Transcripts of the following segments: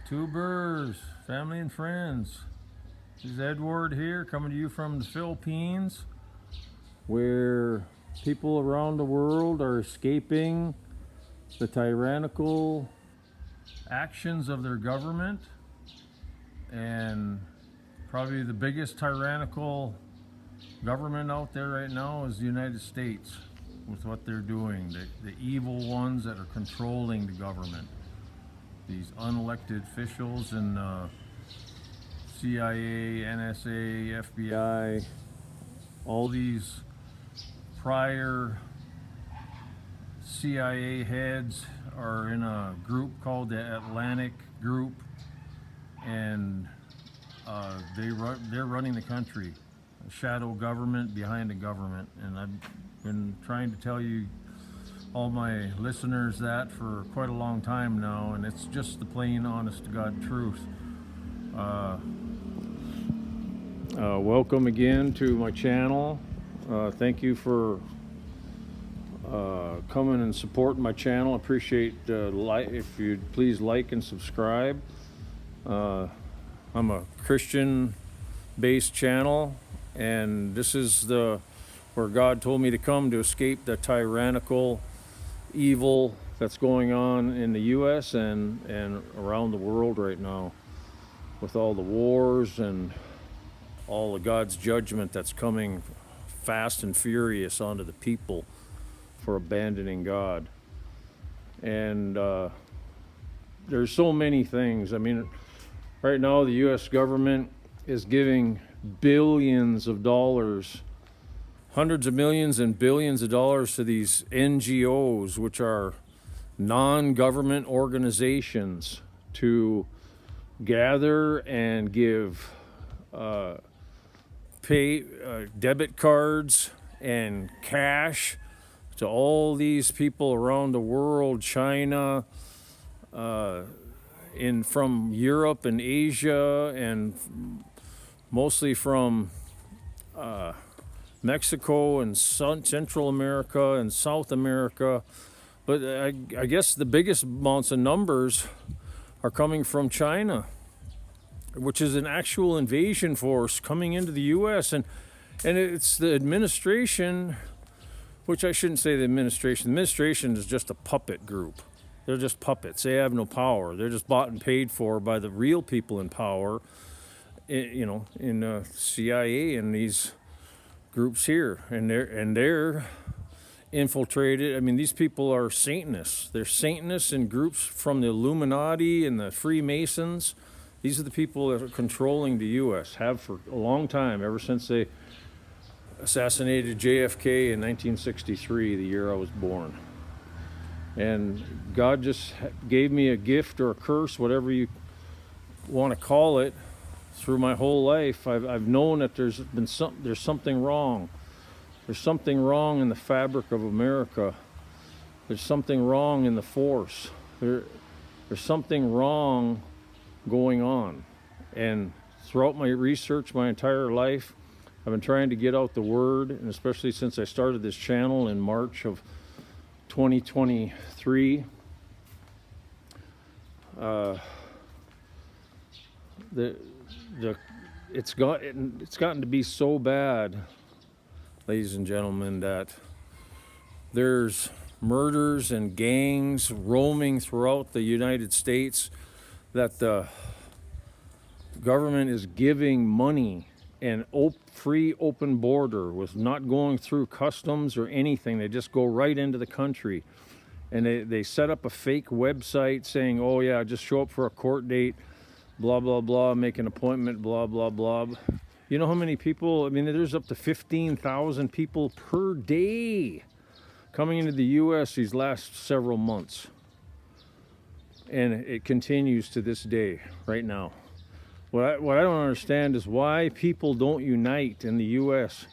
YouTubers, family and friends. This is Edward here, coming to you from the Philippines, where people around the world are escaping the tyrannical actions of their government. And probably the biggest tyrannical government out there right now is the United States, with what they're doing, the evil ones that are controlling the government. These unelected officials in CIA, NSA, FBI, all these prior CIA heads are in a group called the Atlantic Group, and they're running the country, a shadow government behind the government. And I've been trying to tell you, all my listeners, that for quite a long time now, and it's just the plain honest to God truth. Welcome again to my channel. Thank you for coming and supporting my channel. I appreciate if you'd please like and subscribe. I'm a Christian based channel, and this is where God told me to come to escape the tyrannical evil that's going on in the US and around the world right now, with all the wars and all of God's judgment that's coming fast and furious onto the people for abandoning God. And there's so many things. I mean, right now the US government is giving billions of dollars, hundreds of millions and billions of dollars to these NGOs, which are non-government organizations, to gather and give debit cards and cash to all these people around the world, China, from Europe and Asia, and mostly from Mexico and Central America and South America. But I guess the biggest amounts of numbers are coming from China, which is an actual invasion force coming into the US. And it's the administration, which I shouldn't say the administration. The administration is just a puppet group. They're just puppets. They have no power. They're just bought and paid for by the real people in power, in CIA and these groups here, and they're infiltrated. I mean, these people are Satanists. They're Satanists in groups from the Illuminati and the Freemasons. These are the people that are controlling the U.S., have for a long time, ever since they assassinated JFK in 1963, the year I was born. And God just gave me a gift or a curse, whatever you want to call it. Through my whole life, I've known that there's something wrong. There's something wrong in the fabric of America. There's something wrong in the force. There's something wrong going on. And throughout my research, my entire life, I've been trying to get out the word, and especially since I started this channel in March of 2023. It's gotten to be so bad, ladies and gentlemen, that there's murders and gangs roaming throughout the United States, that the government is giving money and free open border, with not going through customs or anything. They just go right into the country, and they set up a fake website saying, oh yeah, just show up for a court date, blah blah blah, make an appointment, blah blah blah. You know how many people? I mean, there's up to 15,000 people per day coming into the US these last several months, and it continues to this day right now. What I don't understand is why people don't unite in the US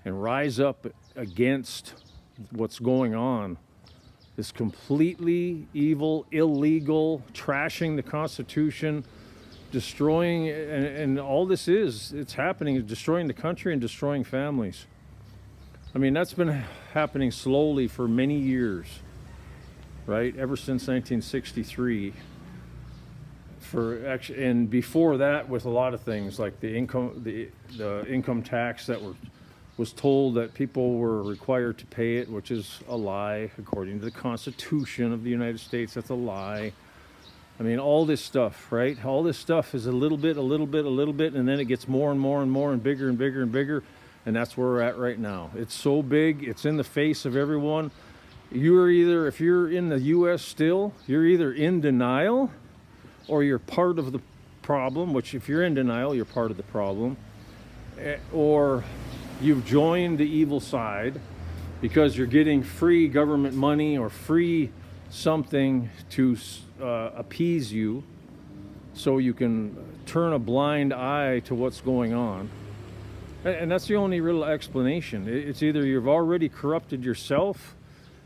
and rise up against what's going on. This completely evil, illegal, trashing the Constitution, destroying, and all this it's happening, is destroying the country and destroying families. I mean, that's been happening slowly for many years, right? Ever since 1963. for actually, and before that with a lot of things like the income tax that was told that people were required to pay it, which is a lie according to the Constitution of the United States. That's a lie. I mean, all this stuff, right? All this stuff is a little bit, and then it gets more and more and more and bigger and bigger and bigger, and that's where we're at right now. It's so big, it's in the face of everyone. You're either, if you're in the U.S. still, you're either in denial or you're part of the problem, which if you're in denial, you're part of the problem, or you've joined the evil side because you're getting free government money or free something to appease you so you can turn a blind eye to what's going on. And that's the only real explanation. It's either you've already corrupted yourself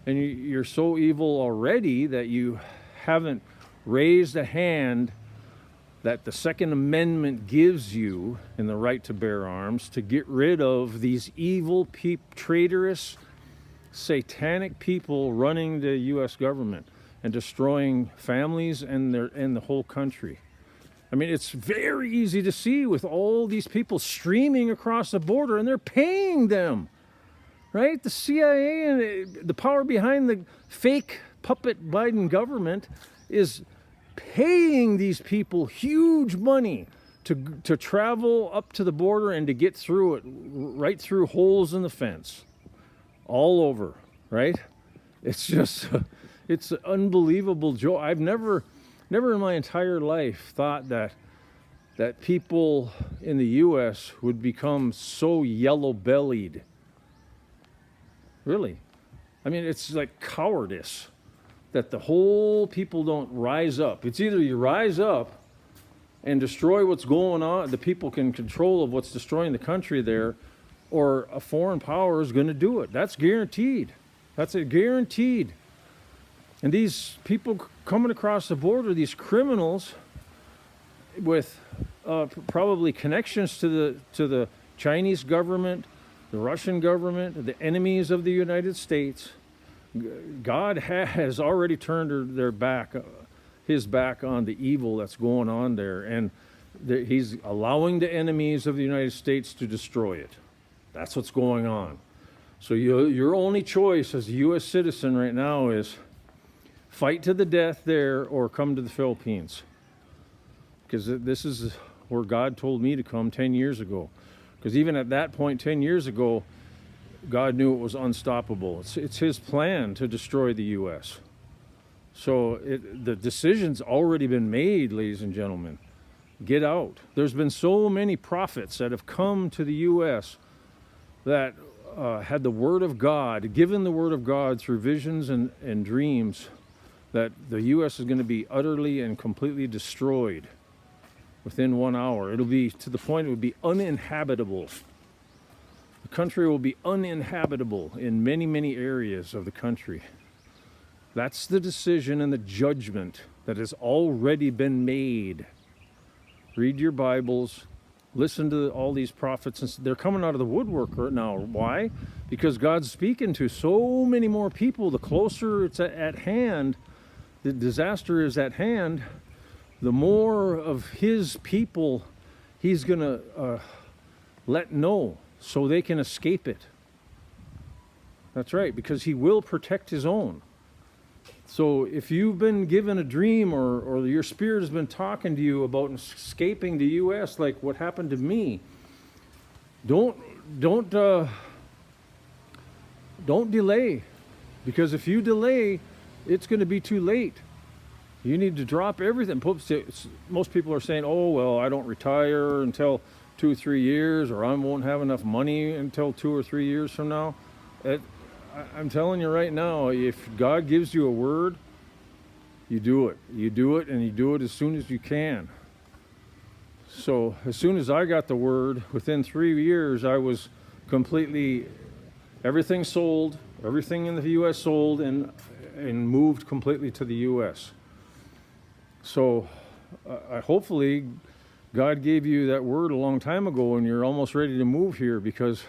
and you're so evil already that you haven't raised a hand that the Second Amendment gives you in the right to bear arms to get rid of these evil, traitorous, satanic people running the U.S. government and destroying families and the whole country. I mean, it's very easy to see with all these people streaming across the border, and they're paying them, right? The CIA and the power behind the fake puppet Biden government is paying these people huge money to travel up to the border and to get through it, right through holes in the fence, all over, right? It's just, it's an unbelievable joy. I've never in my entire life thought that people in the U.S. would become so yellow-bellied. Really. I mean, it's like cowardice that the whole people don't rise up. It's either you rise up and destroy what's going on, the people in control of what's destroying the country there, or a foreign power is going to do it. That's guaranteed. That's a guaranteed. And these people coming across the border, these criminals with probably connections to the Chinese government, the Russian government, the enemies of the United States, God has already turned his back on the evil that's going on there, and he's allowing the enemies of the United States to destroy it. That's what's going on. So your only choice as a U.S. citizen right now is fight to the death there or come to the Philippines. Because this is where God told me to come 10 years ago. Because even at that point 10 years ago, God knew it was unstoppable. It's his plan to destroy the U.S. So the decision's already been made, ladies and gentlemen. Get out. There's been so many prophets that have come to the U.S. that had the Word of God, given the Word of God through visions and dreams, that the U.S. is going to be utterly and completely destroyed within 1 hour. It'll be to the point it would be uninhabitable. The country will be uninhabitable in many, many areas of the country. That's the decision and the judgment that has already been made. Read your Bibles. Listen to all these prophets. And they're coming out of the woodwork right now. Why? Because God's speaking to so many more people. The closer it's at hand, the disaster is at hand, the more of his people he's going to let know so they can escape it. That's right, because he will protect his own. So if you've been given a dream or your spirit has been talking to you about escaping the U.S. like what happened to me, don't delay, because if you delay, it's going to be too late. You need to drop everything. Most people are saying, oh, well, I don't retire until 2 or 3 years, or I won't have enough money until 2 or 3 years from now. I'm telling you right now, if God gives you a word, you do it. You do it, and you do it as soon as you can. So as soon as I got the word, within 3 years, I was completely, everything sold, everything in the U.S. sold, and moved completely to the U.S. So hopefully God gave you that word a long time ago and you're almost ready to move here, because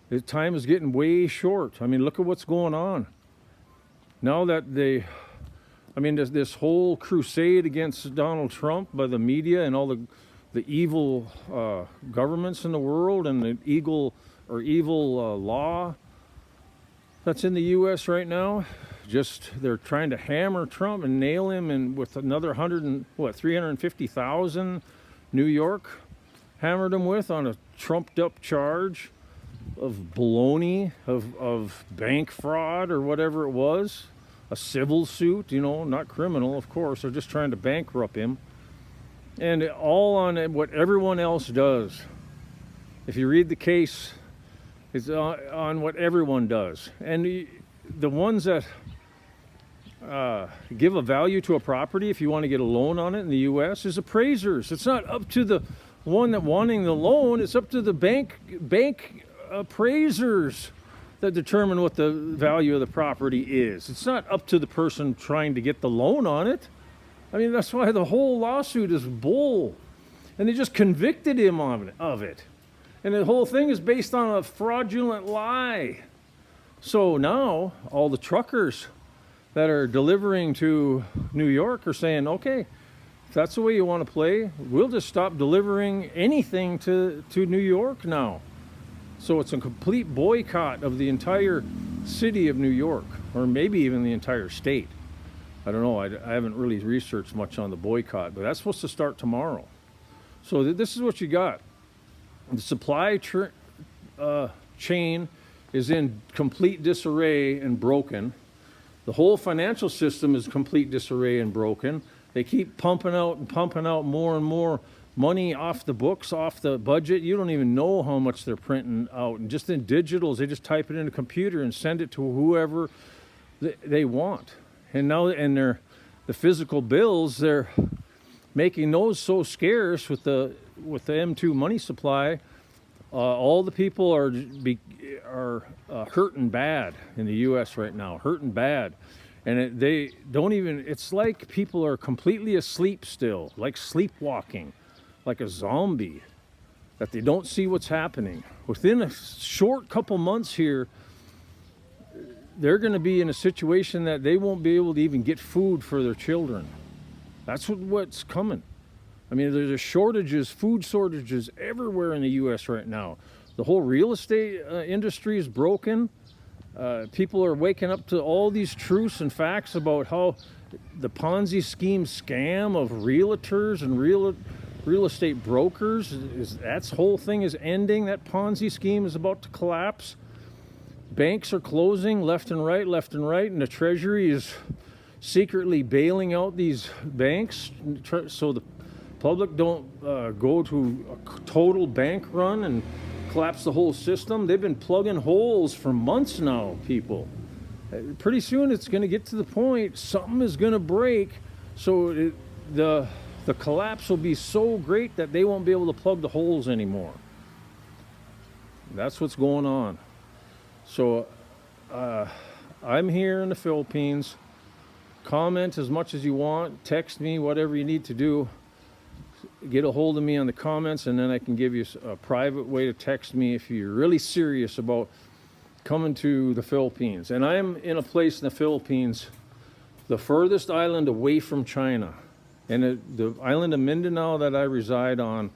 the time is getting way short. I mean, look at what's going on. Now that I mean, this whole crusade against Donald Trump by the media and all the evil governments in the world and the evil law that's in the U.S. right now. Just they're trying to hammer Trump and nail him, and with another 350,000 New York hammered him with on a trumped up charge of baloney, of bank fraud or whatever it was, a civil suit, not criminal, of course. They're just trying to bankrupt him, and all on what everyone else does. If you read the case, it's on what everyone does, and the ones that give a value to a property, if you want to get a loan on it in the U.S., is appraisers. It's not up to the one that wanting the loan. It's up to the bank appraisers that determine what the value of the property is. It's not up to the person trying to get the loan on it. I mean, that's why the whole lawsuit is bull. And they just convicted him of it. And the whole thing is based on a fraudulent lie. So now all the truckers that are delivering to New York are saying, okay, if that's the way you want to play, we'll just stop delivering anything to New York now. So it's a complete boycott of the entire city of New York, or maybe even the entire state. I don't know. I haven't really researched much on the boycott, but that's supposed to start tomorrow. So this is what you got. The supply chain is in complete disarray and broken. The whole financial system is complete disarray and broken. They keep pumping out more and more money off the books, off the budget. You don't even know how much they're printing out. And just in digitals, they just type it in a computer and send it to whoever they want. And now, the physical bills, they're making those so scarce with the M2 money supply. All the people are hurting bad in the U.S. right now, hurting bad. And they don't even, it's like people are completely asleep still, like sleepwalking, like a zombie, that they don't see what's happening. Within a short couple months here, they're going to be in a situation that they won't be able to even get food for their children. That's what's coming. I mean, there's shortages, food shortages everywhere in the U.S. right now. The whole real estate industry is broken. People are waking up to all these truths and facts about how the Ponzi scheme scam of realtors and real estate brokers, that whole thing is ending. That Ponzi scheme is about to collapse. Banks are closing left and right, and the Treasury is secretly bailing out these banks so the public don't go to a total bank run and collapse the whole system. They've been plugging holes for months now, people. Pretty soon it's going to get to the point something is going to break, so the collapse will be so great that they won't be able to plug the holes anymore. That's what's going on. So I'm here in the Philippines. Comment as much as you want. Text me, whatever you need to do. Get a hold of me on the comments, and then I can give you a private way to text me if you're really serious about coming to the Philippines. And I am in a place in the Philippines, the furthest island away from China. And the island of Mindanao that I reside on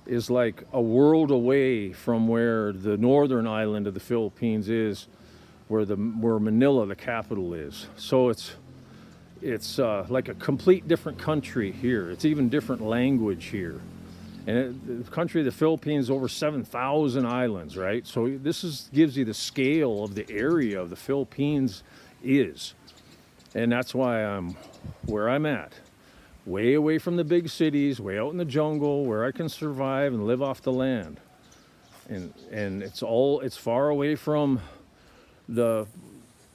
is like a world away from where the northern island of the Philippines is, where Manila, the capital, is. So it's like a complete different country here. It's even different language here. And the country of the Philippines is over 7,000 islands, right? So this gives you the scale of the area of the Philippines is. And that's why I'm where I'm at. Way away from the big cities, way out in the jungle where I can survive and live off the land. And it's far away from the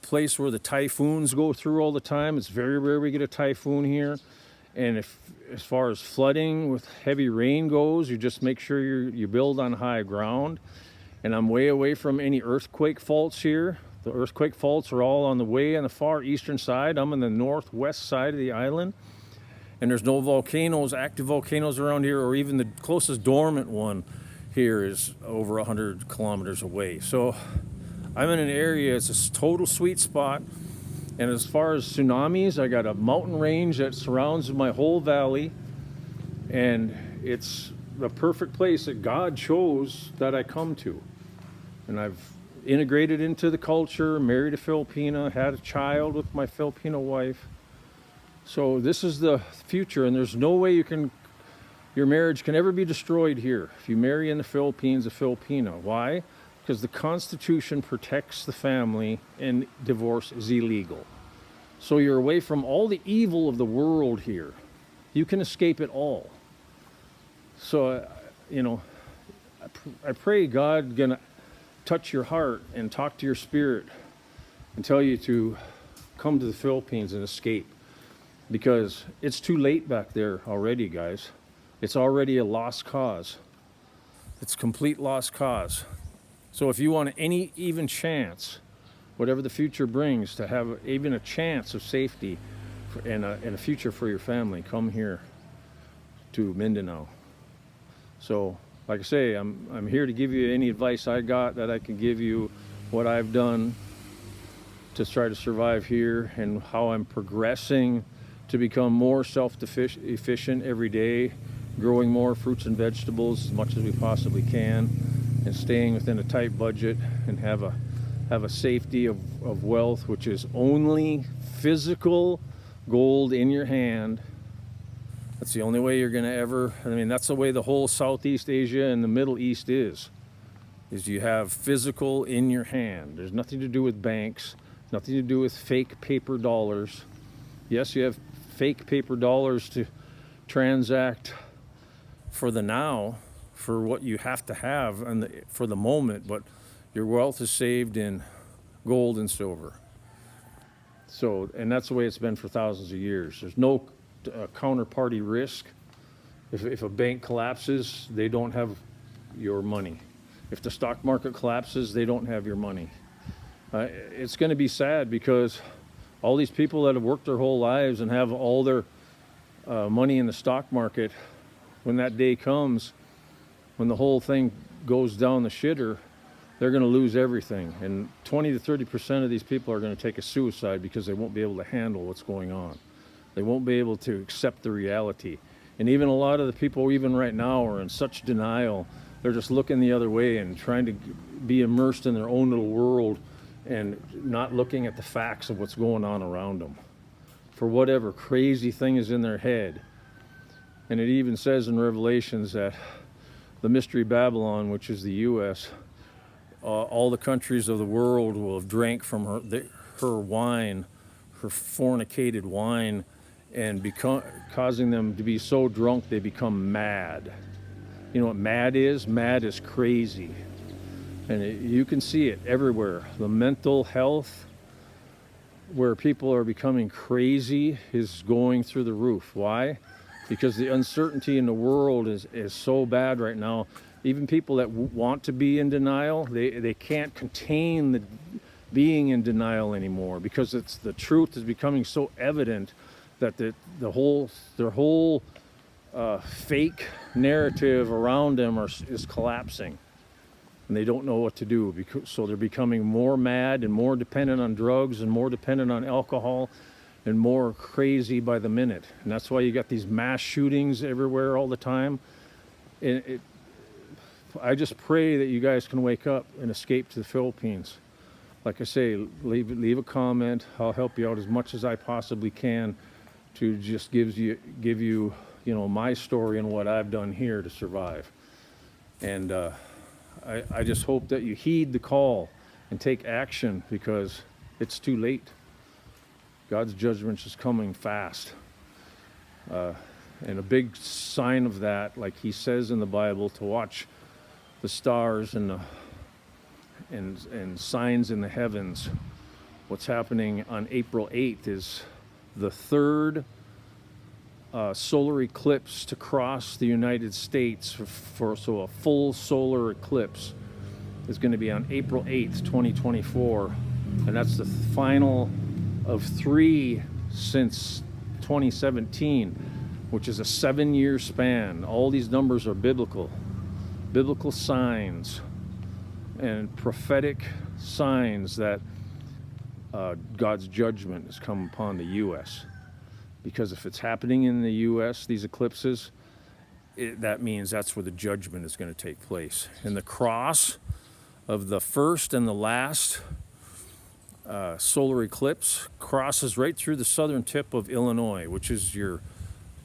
place where the typhoons go through all the time. It's very rare we get a typhoon here. And as far as flooding with heavy rain goes, you just make sure you build on high ground. And I'm way away from any earthquake faults here. The earthquake faults are all on the far eastern side. I'm on the northwest side of the island. And there's no volcanoes, active volcanoes around here, or even the closest dormant one here is over 100 kilometers away. So I'm in an area, it's a total sweet spot. And as far as tsunamis, I got a mountain range that surrounds my whole valley, and it's the perfect place that God chose that I come to. And I've integrated into the culture, married a Filipina, had a child with my Filipino wife. So this is the future, and there's no way your marriage can ever be destroyed here if you marry in the Philippines a Filipino. Why? Because the Constitution protects the family and divorce is illegal. So you're away from all the evil of the world here. You can escape it all. So, I pray God gonna touch your heart and talk to your spirit and tell you to come to the Philippines and escape, because it's too late back there already, guys. It's already a lost cause. It's complete lost cause. So if you want any even chance, whatever the future brings, to have even a chance of safety and a future for your family, come here to Mindanao. So, like I say, I'm here to give you any advice I got that I can give you, what I've done to try to survive here, and how I'm progressing to become more self-efficient every day, growing more fruits and vegetables as much as we possibly can, and staying within a tight budget, and have a safety of wealth, which is only physical gold in your hand. That's the only way you're going to ever, that's the way the whole Southeast Asia and the Middle East is you have physical in your hand. There's nothing to do with banks, nothing to do with fake paper dollars. Yes, you have fake paper dollars to transact for the now, for what you have to have and for the moment, but your wealth is saved in gold and silver. So, and that's the way it's been for thousands of years. There's no counterparty risk. If a bank collapses, they don't have your money. If the stock market collapses, they don't have your money. It's going to be sad, because all these people that have worked their whole lives and have all their money in the stock market, when that day comes, when the whole thing goes down the shitter, they're going to lose everything. And 20 to 30% of these people are going to take a suicide because they won't be able to handle what's going on. They won't be able to accept the reality. And even a lot of the people, even right now, are in such denial. They're just looking the other way and trying to be immersed in their own little world and not looking at the facts of what's going on around them for whatever crazy thing is in their head. And it even says in Revelations that the Mystery Babylon, which is the U.S., all the countries of the world will have drank from her wine, her fornicated wine, and causing them to be so drunk they become mad. You know what mad is? Mad is crazy. And you can see it everywhere. The mental health, where people are becoming crazy, is going through the roof. Why? Because the uncertainty in the world is so bad right now. Even people that want to be in denial, they can't contain the being in denial anymore, because the truth is becoming so evident that their whole fake narrative around them is collapsing, and they don't know what to do. So they're becoming more mad and more dependent on drugs and more dependent on alcohol and more crazy by the minute. And that's why you got these mass shootings everywhere all the time. And I just pray that you guys can wake up and escape to the Philippines. Like I say, leave a comment. I'll help you out as much as I possibly can to just give you my story and what I've done here to survive. And I just hope that you heed the call and take action, because it's too late. God's judgment is coming fast. And a big sign of that, like he says in the Bible, to watch the stars and signs in the heavens. What's happening on April 8th is the third solar eclipse to cross the United States. So a full solar eclipse is going to be on April 8th, 2024. And that's the final of 3 since 2017, which is a 7-year span. All these numbers are biblical signs and prophetic signs that God's judgment has come upon the U.S. Because if it's happening in the U.S., these eclipses, that means that's where the judgment is going to take place. And the cross of the first and the last solar eclipse crosses right through the southern tip of Illinois, which is your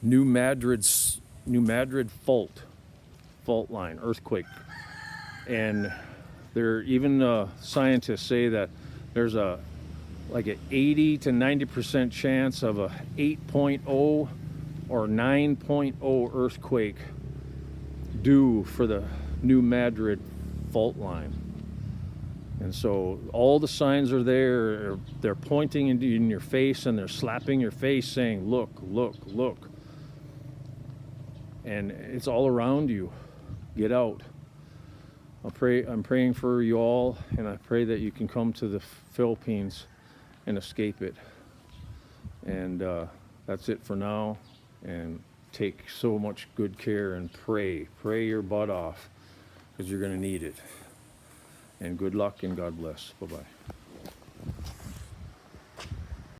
New Madrid fault line, earthquake. And even scientists say that there's like an 80 to 90% chance of a 8.0 or 9.0 earthquake due for the New Madrid fault line. And so all the signs are there. They're pointing in your face, and they're slapping your face saying, look, look, look. And it's all around you. Get out. I'm praying for you all, and I pray that you can come to the Philippines and escape it. And that's it for now. And take so much good care and pray your butt off, because you're going to need it. And good luck and God bless. Bye-bye.